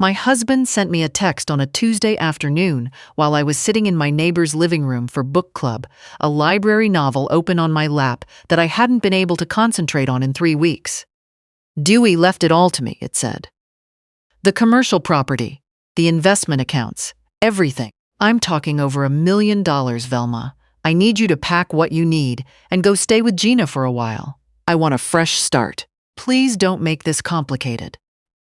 My husband sent me a text on a Tuesday afternoon while I was sitting in my neighbor's living room for book club, a library novel open on my lap that I hadn't been able to concentrate on in 3 weeks. Dewey left it all to me, it said. The commercial property, the investment accounts, everything. I'm talking over $1 million, Velma. I need you to pack what you need and go stay with Gina for a while. I want a fresh start. Please don't make this complicated.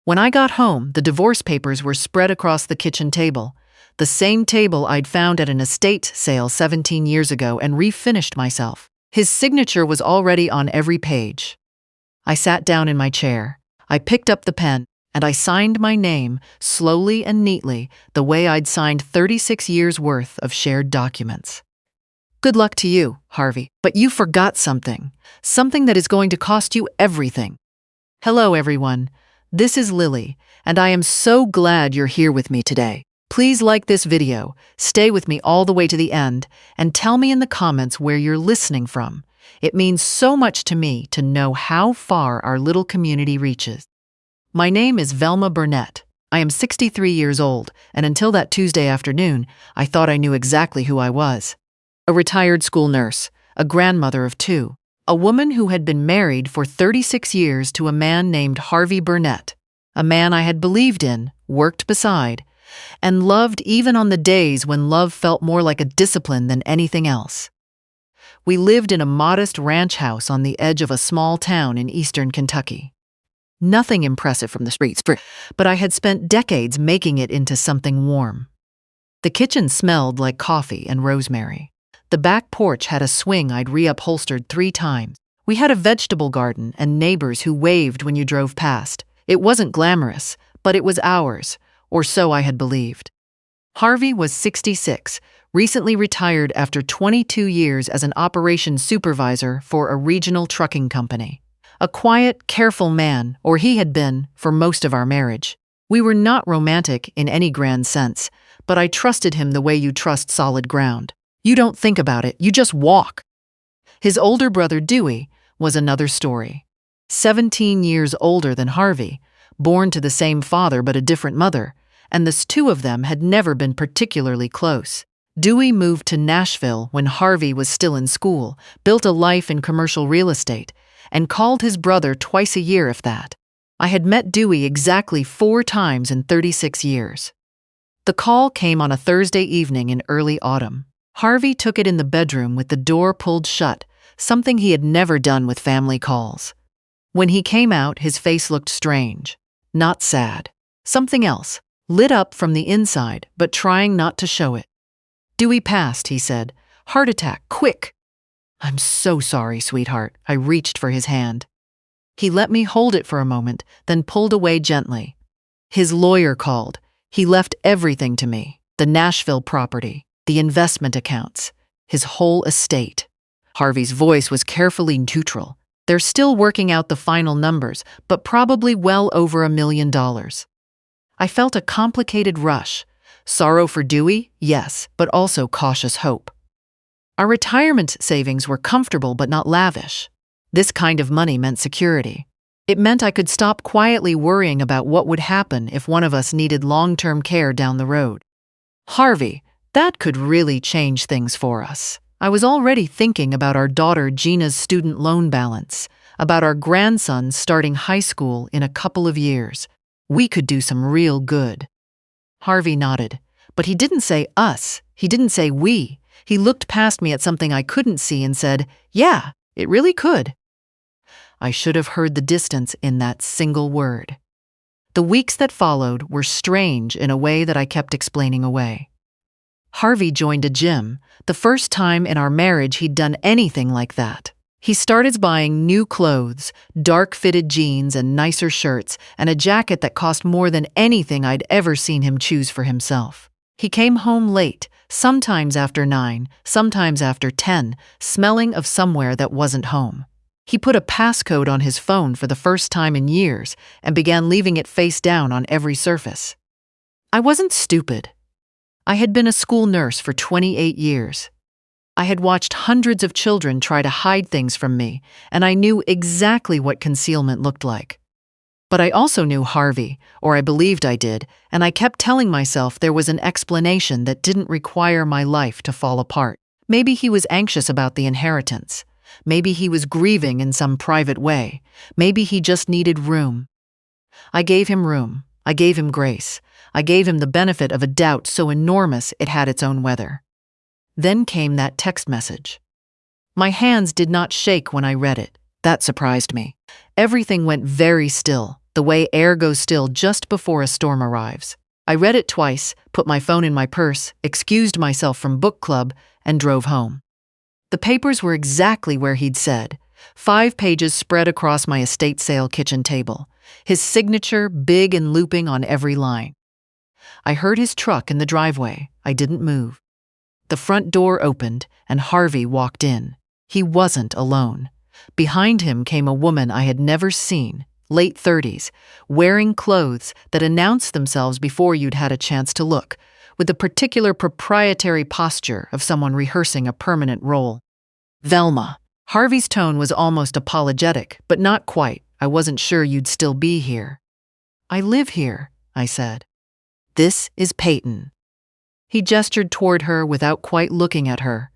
When I got home, the divorce papers were spread across the kitchen table, the same table I'd found at an estate sale 17 years ago and refinished myself. His signature was already on every page. I sat down in my chair. I picked up the pen, and I signed my name, slowly and neatly, the way I'd signed 36 years' worth of shared documents. Good luck to you, Harvey, but you forgot something that is going to cost you everything. Hello, everyone. This is Lily, and I am so glad you're here with me today. Please like this video, stay with me all the way to the end, and tell me in the comments where you're listening from. It means so much to me to know how far our little community reaches. My name is Velma Burnett. I am 63 years old, and until that Tuesday afternoon, I thought I knew exactly who I was. A retired school nurse, a grandmother of 2, a woman who had been married for 36 years to a man named Harvey Burnett, a man I had believed in, worked beside, and loved even on the days when love felt more like a discipline than anything else. We lived in a modest ranch house on the edge of a small town in eastern Kentucky. Nothing impressive from the streets, but I had spent decades making it into something warm. The kitchen smelled like coffee and rosemary. The back porch had a swing I'd reupholstered 3 times. We had a vegetable garden and neighbors who waved when you drove past. It wasn't glamorous, but it was ours, or so I had believed. Harvey was 66, recently retired after 22 years as an operations supervisor for a regional trucking company. A quiet, careful man, or he had been, for most of our marriage. We were not romantic in any grand sense, but I trusted him the way you trust solid ground. You don't think about it, you just walk. His older brother Dewey was another story. 17 years older than Harvey, born to the same father but a different mother, and the 2 of them had never been particularly close. Dewey moved to Nashville when Harvey was still in school, built a life in commercial real estate, and called his brother twice a year if that. I had met Dewey exactly 4 times in 36 years. The call came on a Thursday evening in early autumn. Harvey took it in the bedroom with the door pulled shut, something he had never done with family calls. When he came out, his face looked strange, not sad. Something else, lit up from the inside, but trying not to show it. Dewey passed, he said. Heart attack, quick. I'm so sorry, sweetheart. I reached for his hand. He let me hold it for a moment, then pulled away gently. His lawyer called. He left everything to me, the Nashville property, the investment accounts, his whole estate. Harvey's voice was carefully neutral. They're still working out the final numbers, but probably well over $1 million. I felt a complicated rush. Sorrow for Dewey, yes, but also cautious hope. Our retirement savings were comfortable but not lavish. This kind of money meant security. It meant I could stop quietly worrying about what would happen if one of us needed long-term care down the road. Harvey, that could really change things for us. I was already thinking about our daughter Gina's student loan balance, about our grandson starting high school in a couple of years. We could do some real good. Harvey nodded, but he didn't say us. He didn't say we. He looked past me at something I couldn't see and said, yeah, it really could. I should have heard the distance in that single word. The weeks that followed were strange in a way that I kept explaining away. Harvey joined a gym, the first time in our marriage he'd done anything like that. He started buying new clothes, dark-fitted jeans and nicer shirts, and a jacket that cost more than anything I'd ever seen him choose for himself. He came home late, sometimes after 9, sometimes after 10, smelling of somewhere that wasn't home. He put a passcode on his phone for the first time in years and began leaving it face down on every surface. I wasn't stupid. I had been a school nurse for 28 years. I had watched hundreds of children try to hide things from me, and I knew exactly what concealment looked like. But I also knew Harvey, or I believed I did, and I kept telling myself there was an explanation that didn't require my life to fall apart. Maybe he was anxious about the inheritance. Maybe he was grieving in some private way. Maybe he just needed room. I gave him room. I gave him grace. I gave him the benefit of a doubt so enormous it had its own weather. Then came that text message. My hands did not shake when I read it. That surprised me. Everything went very still, the way air goes still just before a storm arrives. I read it twice, put my phone in my purse, excused myself from book club, and drove home. The papers were exactly where he'd said, 5 pages spread across my estate sale kitchen table, his signature big and looping on every line. I heard his truck in the driveway. I didn't move. The front door opened, and Harvey walked in. He wasn't alone. Behind him came a woman I had never seen, late 30s, wearing clothes that announced themselves before you'd had a chance to look, with the particular proprietary posture of someone rehearsing a permanent role. Velma. Harvey's tone was almost apologetic, but not quite. I wasn't sure you'd still be here. I live here, I said. This is Peyton. He gestured toward her without quite looking at her.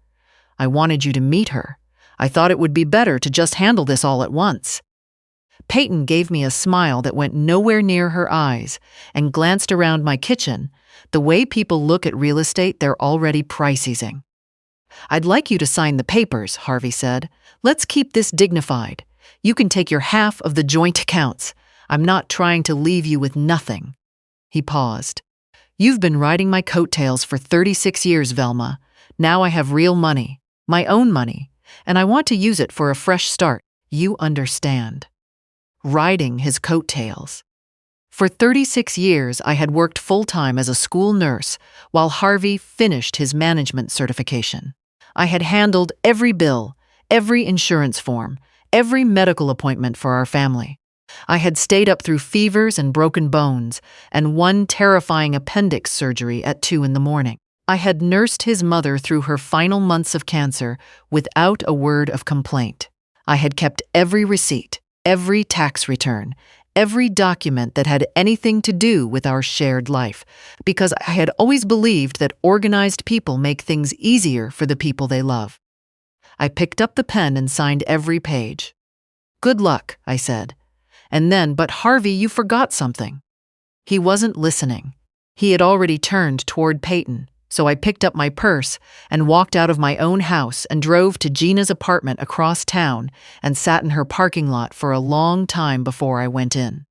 I wanted you to meet her. I thought it would be better to just handle this all at once. Peyton gave me a smile that went nowhere near her eyes and glanced around my kitchen, the way people look at real estate they're already price-easing. I'd like you to sign the papers, Harvey said. Let's keep this dignified. You can take your half of the joint accounts. I'm not trying to leave you with nothing. He paused. You've been riding my coattails for 36 years, Velma. Now I have real money, my own money, and I want to use it for a fresh start. You understand. Riding his coattails. For 36 years, I had worked full-time as a school nurse while Harvey finished his management certification. I had handled every bill, every insurance form, every medical appointment for our family. I had stayed up through fevers and broken bones and one terrifying appendix surgery at 2 in the morning. I had nursed his mother through her final months of cancer without a word of complaint. I had kept every receipt, every tax return, every document that had anything to do with our shared life, because I had always believed that organized people make things easier for the people they love. I picked up the pen and signed every page. Good luck, I said. And then, but Harvey, you forgot something. He wasn't listening. He had already turned toward Peyton, so I picked up my purse and walked out of my own house and drove to Gina's apartment across town and sat in her parking lot for a long time before I went in.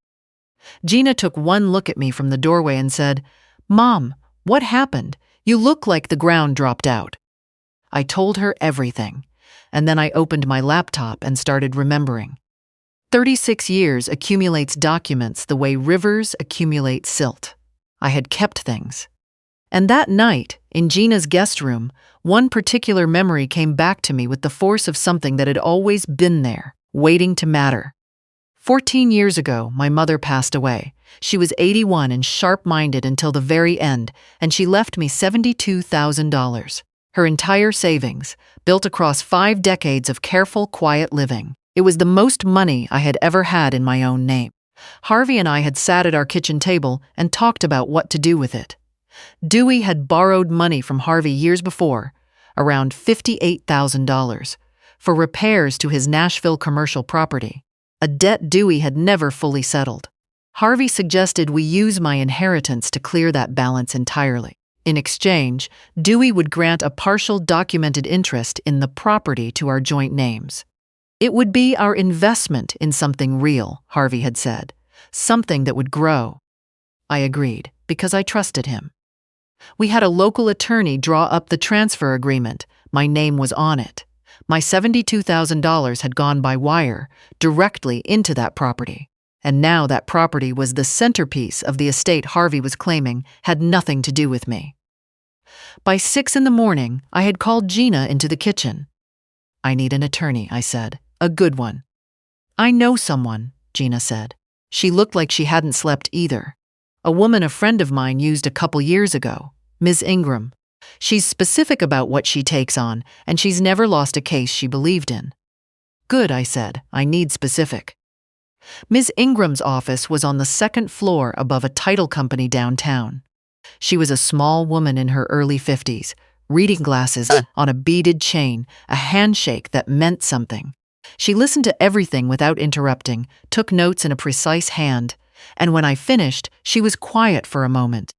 Gina took one look at me from the doorway and said, Mom, what happened? You look like the ground dropped out. I told her everything, and then I opened my laptop and started remembering. 36 years accumulates documents the way rivers accumulate silt. I had kept things. And that night, in Gina's guest room, one particular memory came back to me with the force of something that had always been there, waiting to matter. 14 years ago, my mother passed away. She was 81 and sharp-minded until the very end, and she left me $72,000. Her entire savings, built across 5 decades of careful, quiet living. It was the most money I had ever had in my own name. Harvey and I had sat at our kitchen table and talked about what to do with it. Dewey had borrowed money from Harvey years before, around $58,000, for repairs to his Nashville commercial property, a debt Dewey had never fully settled. Harvey suggested we use my inheritance to clear that balance entirely. In exchange, Dewey would grant a partial documented interest in the property to our joint names. It would be our investment in something real, Harvey had said, something that would grow. I agreed, because I trusted him. We had a local attorney draw up the transfer agreement. My name was on it. My $72,000 had gone by wire, directly into that property. And now that property was the centerpiece of the estate Harvey was claiming had nothing to do with me. By 6 in the morning, I had called Gina into the kitchen. I need an attorney, I said. A good one. I know someone, Gina said. She looked like she hadn't slept either. A woman a friend of mine used a couple years ago, Ms. Ingram. She's specific about what she takes on, and she's never lost a case she believed in. Good, I said. I need specific. Ms. Ingram's office was on the second floor above a title company downtown. She was a small woman in her early 50s, reading glasses on a beaded chain, a handshake that meant something. She listened to everything without interrupting, took notes in a precise hand, and when I finished, she was quiet for a moment.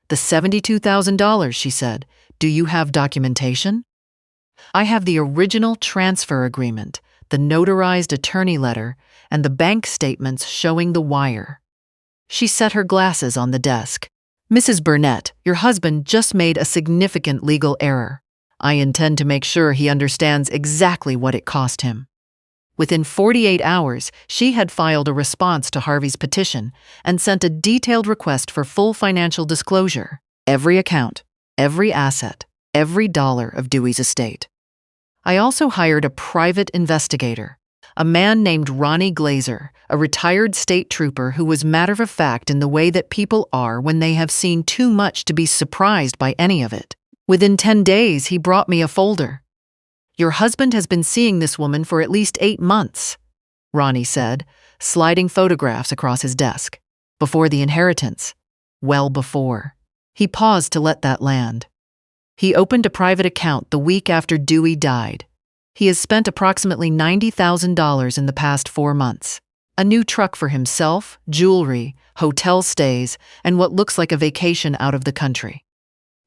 "The $72,000, she said. "Do you have documentation?" "I have the original transfer agreement, the notarized attorney letter, and the bank statements showing the wire." She set her glasses on the desk. "Mrs. Burnett, your husband just made a significant legal error. I intend to make sure he understands exactly what it cost him." Within 48 hours, she had filed a response to Harvey's petition and sent a detailed request for full financial disclosure. Every account, every asset, every dollar of Dewey's estate. I also hired a private investigator, a man named Ronnie Glazer, a retired state trooper who was matter-of-fact in the way that people are when they have seen too much to be surprised by any of it. Within 10 days, he brought me a folder. "Your husband has been seeing this woman for at least 8 months, Ronnie said, sliding photographs across his desk. "Before the inheritance. Well before." He paused to let that land. "He opened a private account the week after Dewey died. He has spent approximately $90,000 in the past 4 months. A new truck for himself, jewelry, hotel stays, and what looks like a vacation out of the country."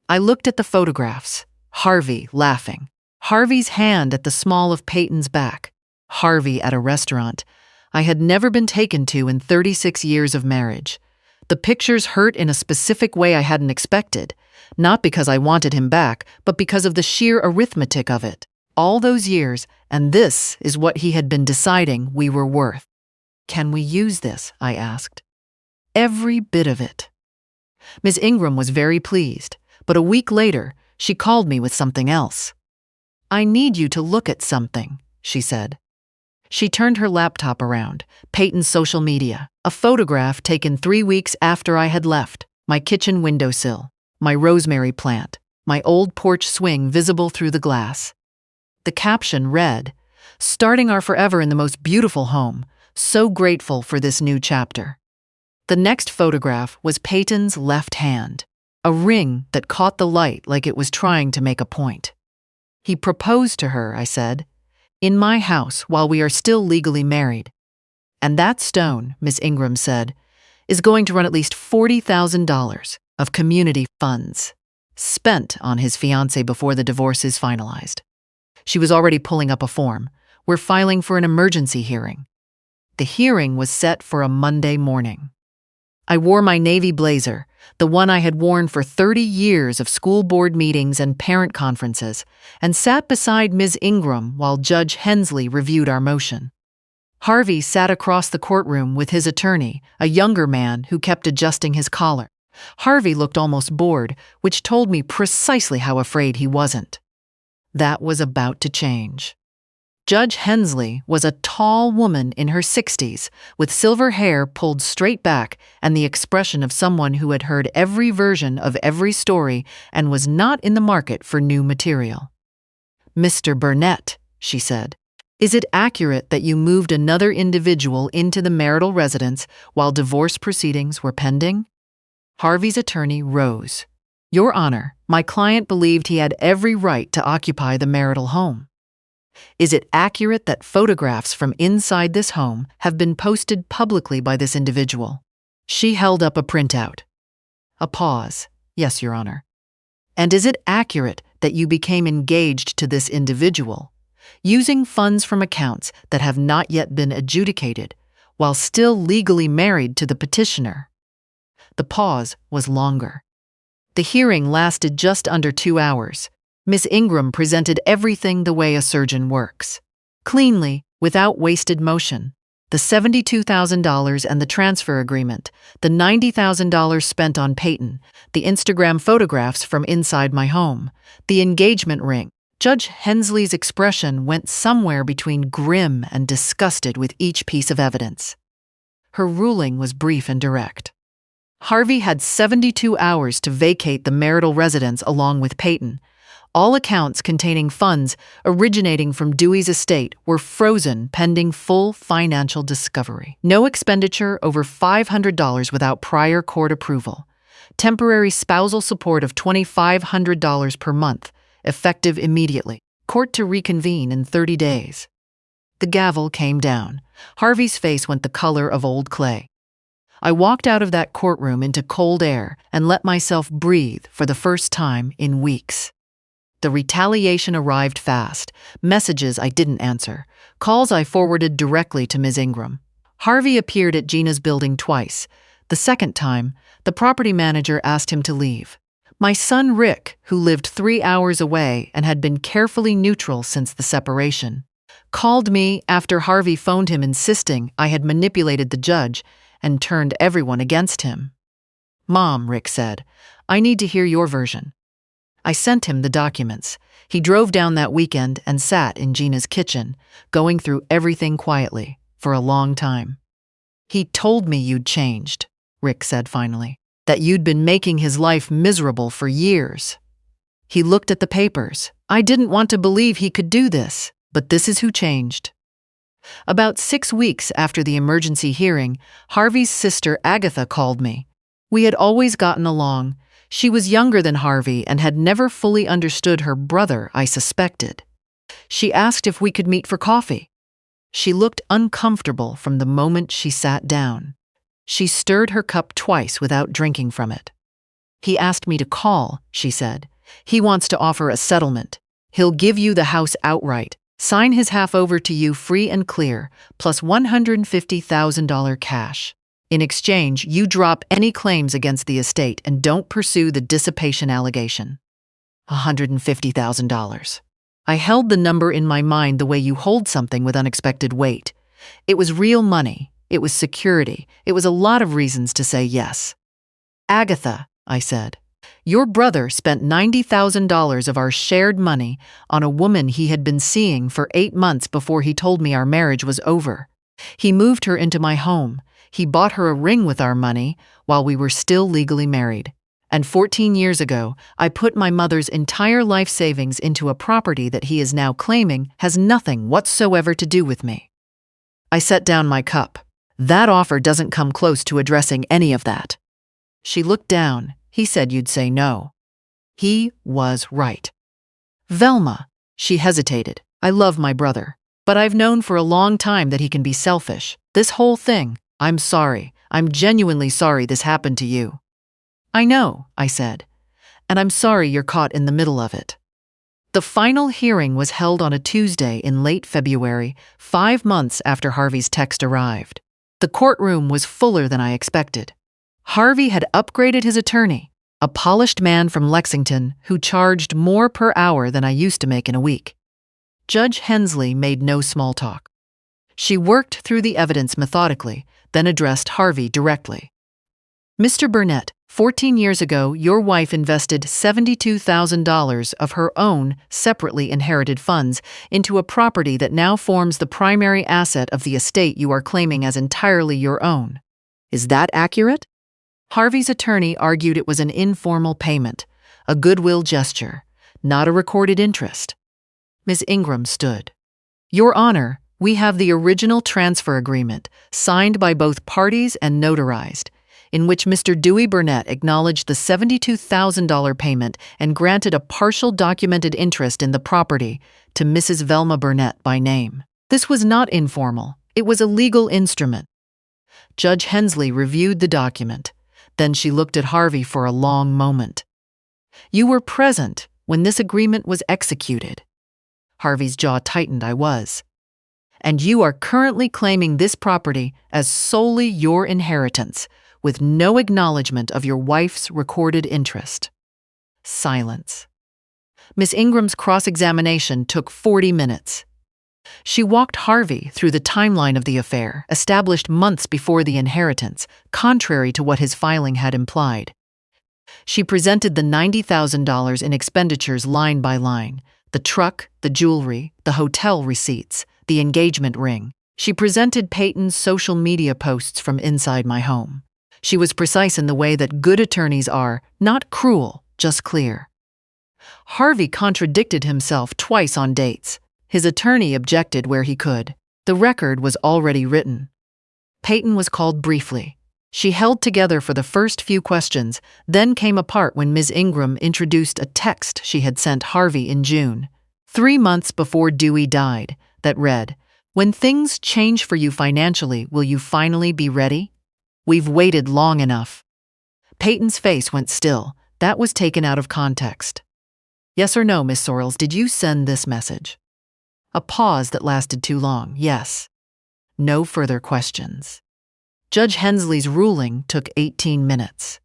I looked at the photographs. Harvey laughing. Harvey's hand at the small of Peyton's back. Harvey at a restaurant I had never been taken to in 36 years of marriage. The pictures hurt in a specific way I hadn't expected, not because I wanted him back, but because of the sheer arithmetic of it. All those years, and this is what he had been deciding we were worth. "Can we use this?" I asked. "Every bit of it." Ms. Ingram was very pleased, but a week later, she called me with something else. "I need you to look at something," she said. She turned her laptop around, Peyton's social media, a photograph taken 3 weeks after I had left, my kitchen windowsill, my rosemary plant, my old porch swing visible through the glass. The caption read, "Starting our forever in the most beautiful home, so grateful for this new chapter." The next photograph was Peyton's left hand, a ring that caught the light like it was trying to make a point. "He proposed to her," I said, "in my house while we are still legally married. And that stone," Miss Ingram said, "is going to run at least $40,000 of community funds, spent on his fiancée before the divorce is finalized." She was already pulling up a form. "We're filing for an emergency hearing." The hearing was set for a Monday morning. I wore my navy blazer, the one I had worn for 30 years of school board meetings and parent conferences, and sat beside Ms. Ingram while Judge Hensley reviewed our motion. Harvey sat across the courtroom with his attorney, a younger man who kept adjusting his collar. Harvey looked almost bored, which told me precisely how afraid he wasn't. That was about to change. Judge Hensley was a tall woman in her 60s, with silver hair pulled straight back and the expression of someone who had heard every version of every story and was not in the market for new material. "Mr. Burnett," she said, "is it accurate that you moved another individual into the marital residence while divorce proceedings were pending?" Harvey's attorney rose. "Your Honor, my client believed he had every right to occupy the marital home." "Is it accurate that photographs from inside this home have been posted publicly by this individual?" She held up a printout. A pause. "Yes, Your Honor." "And is it accurate that you became engaged to this individual, using funds from accounts that have not yet been adjudicated, while still legally married to the petitioner?" The pause was longer. The hearing lasted just under 2 hours. Miss Ingram presented everything the way a surgeon works. Cleanly, without wasted motion. The $72,000 and the transfer agreement, the $90,000 spent on Peyton, the Instagram photographs from inside my home, the engagement ring. Judge Hensley's expression went somewhere between grim and disgusted with each piece of evidence. Her ruling was brief and direct. Harvey had 72 hours to vacate the marital residence along with Peyton. All accounts containing funds originating from Dewey's estate were frozen pending full financial discovery. No expenditure over $500 without prior court approval. Temporary spousal support of $2,500 per month, effective immediately. Court to reconvene in 30 days. The gavel came down. Harvey's face went the color of old clay. I walked out of that courtroom into cold air and let myself breathe for the first time in weeks. The retaliation arrived fast, messages I didn't answer, calls I forwarded directly to Ms. Ingram. Harvey appeared at Gina's building twice. The second time, the property manager asked him to leave. My son Rick, who lived 3 hours away and had been carefully neutral since the separation, called me after Harvey phoned him insisting I had manipulated the judge and turned everyone against him. "Mom," Rick said, "I need to hear your version." I sent him the documents. He drove down that weekend and sat in Gina's kitchen, going through everything quietly, for a long time. "He told me you'd changed," Rick said finally, "that you'd been making his life miserable for years." He looked at the papers. I didn't want to believe he could do this, but this is who changed. About 6 weeks after the emergency hearing, Harvey's sister Agatha called me. We had always gotten along. She was younger than Harvey and had never fully understood her brother, I suspected. She asked if we could meet for coffee. She looked uncomfortable from the moment she sat down. She stirred her cup twice without drinking from it. "He asked me to call," she said. "He wants to offer a settlement. He'll give you the house outright, sign his half over to you free and clear, plus $150,000 cash. In exchange, you drop any claims against the estate and don't pursue the dissipation allegation." $150,000. I held the number in my mind the way you hold something with unexpected weight. It was real money. It was security. It was a lot of reasons to say yes. "Agatha," I said, "your brother spent $90,000 of our shared money on a woman he had been seeing for 8 months before he told me our marriage was over. He moved her into my home. He bought her a ring with our money while we were still legally married. And 14 years ago, I put my mother's entire life savings into a property that he is now claiming has nothing whatsoever to do with me." I set down my cup. "That offer doesn't come close to addressing any of that." She looked down. "He said you'd say no." He was right. "Velma," she hesitated. "I love my brother, but I've known for a long time that he can be selfish. This whole thing, I'm sorry. I'm genuinely sorry this happened to you." "I know," I said, "and I'm sorry you're caught in the middle of it." The final hearing was held on a Tuesday in late February, 5 months after Harvey's text arrived. The courtroom was fuller than I expected. Harvey had upgraded his attorney, a polished man from Lexington who charged more per hour than I used to make in a week. Judge Hensley made no small talk. She worked through the evidence methodically, then addressed Harvey directly. "Mr. Burnett, 14 years ago, your wife invested $72,000 of her own separately inherited funds into a property that now forms the primary asset of the estate you are claiming as entirely your own. Is that accurate?" Harvey's attorney argued it was an informal payment, a goodwill gesture, not a recorded interest. Ms. Ingram stood. "Your Honor, we have the original transfer agreement, signed by both parties and notarized, in which Mr. Dewey Burnett acknowledged the $72,000 payment and granted a partial documented interest in the property to Mrs. Velma Burnett by name. This was not informal. It was a legal instrument." Judge Hensley reviewed the document. Then she looked at Harvey for a long moment. "You were present when this agreement was executed." Harvey's jaw tightened. "I was." "And you are currently claiming this property as solely your inheritance, with no acknowledgement of your wife's recorded interest." Silence. Miss Ingram's cross-examination took 40 minutes. She walked Harvey through the timeline of the affair, established months before the inheritance, contrary to what his filing had implied. She presented the $90,000 in expenditures line by line: the truck, the jewelry, the hotel receipts, the engagement ring. She presented Peyton's social media posts from inside my home. She was precise in the way that good attorneys are, not cruel, just clear. Harvey contradicted himself twice on dates. His attorney objected where he could. The record was already written. Peyton was called briefly. She held together for the first few questions, then came apart when Ms. Ingram introduced a text she had sent Harvey in June, 3 months before Dewey died, that read, "When things change for you financially, will you finally be ready? We've waited long enough." Peyton's face went still. That was taken out of context. "Yes or no, Miss Sorrells, did you send this message?" A pause that lasted too long. "Yes." No further questions. Judge Hensley's ruling took 18 minutes.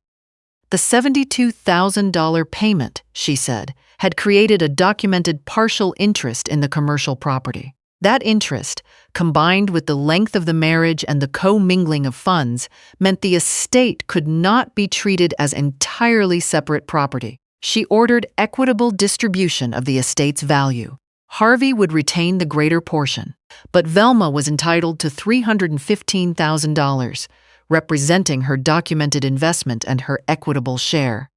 The $72,000 payment, she said, had created a documented partial interest in the commercial property. That interest, combined with the length of the marriage and the commingling of funds, meant the estate could not be treated as entirely separate property. She ordered equitable distribution of the estate's value. Harvey would retain the greater portion, but Velma was entitled to $315,000, representing her documented investment and her equitable share.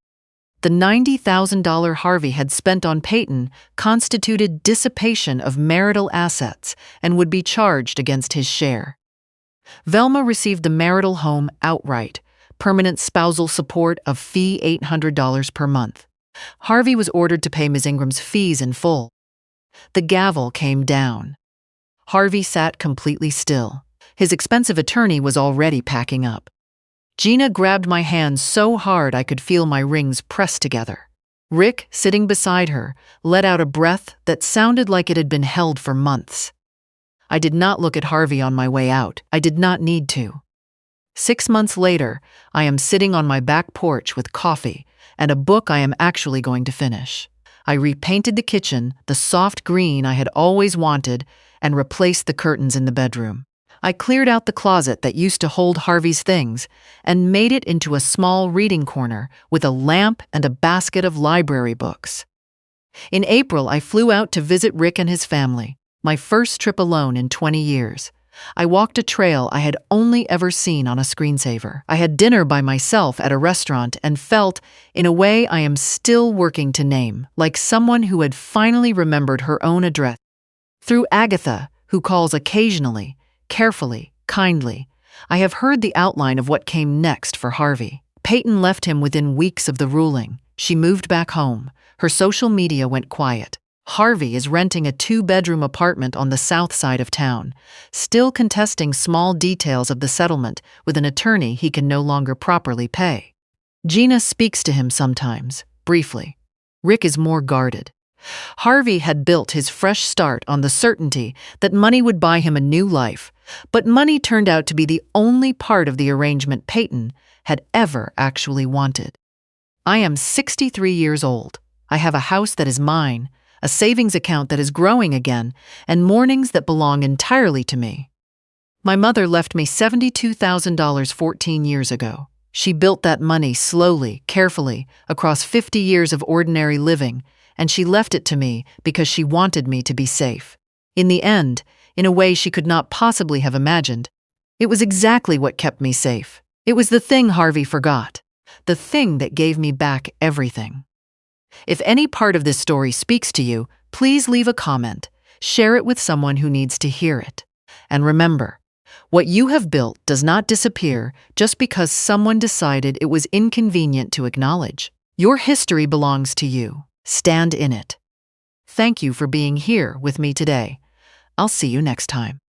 The $90,000 Harvey had spent on Peyton constituted dissipation of marital assets and would be charged against his share. Velma received the marital home outright, permanent spousal support of fee $800 per month. Harvey was ordered to pay Ms. Ingram's fees in full. The gavel came down. Harvey sat completely still. His expensive attorney was already packing up. Gina grabbed my hand so hard I could feel my rings pressed together. Rick, sitting beside her, let out a breath that sounded like it had been held for months. I did not look at Harvey on my way out. I did not need to. 6 months later, I am sitting on my back porch with coffee and a book I am actually going to finish. I repainted the kitchen the soft green I had always wanted and replaced the curtains in the bedroom. I cleared out the closet that used to hold Harvey's things and made it into a small reading corner with a lamp and a basket of library books. In April, I flew out to visit Rick and his family, my first trip alone in 20 years. I walked a trail I had only ever seen on a screensaver. I had dinner by myself at a restaurant and felt, in a way I am still working to name, like someone who had finally remembered her own address. Through Agatha, who calls occasionally, carefully, kindly, I have heard the outline of what came next for Harvey. Peyton left him within weeks of the ruling. She moved back home. Her social media went quiet. Harvey is renting a 2-bedroom apartment on the south side of town, still contesting small details of the settlement with an attorney he can no longer properly pay. Gina speaks to him sometimes, briefly. Rick is more guarded. Harvey had built his fresh start on the certainty that money would buy him a new life, but money turned out to be the only part of the arrangement Peyton had ever actually wanted. I am 63 years old. I have a house that is mine, a savings account that is growing again, and mornings that belong entirely to me. My mother left me $72,000 14 years ago. She built that money slowly, carefully, across 50 years of ordinary living, and she left it to me because she wanted me to be safe. In the end, in a way she could not possibly have imagined, it was exactly what kept me safe. It was the thing Harvey forgot, the thing that gave me back everything. If any part of this story speaks to you, please leave a comment, share it with someone who needs to hear it. And remember, what you have built does not disappear just because someone decided it was inconvenient to acknowledge. Your history belongs to you. Stand in it. Thank you for being here with me today. I'll see you next time.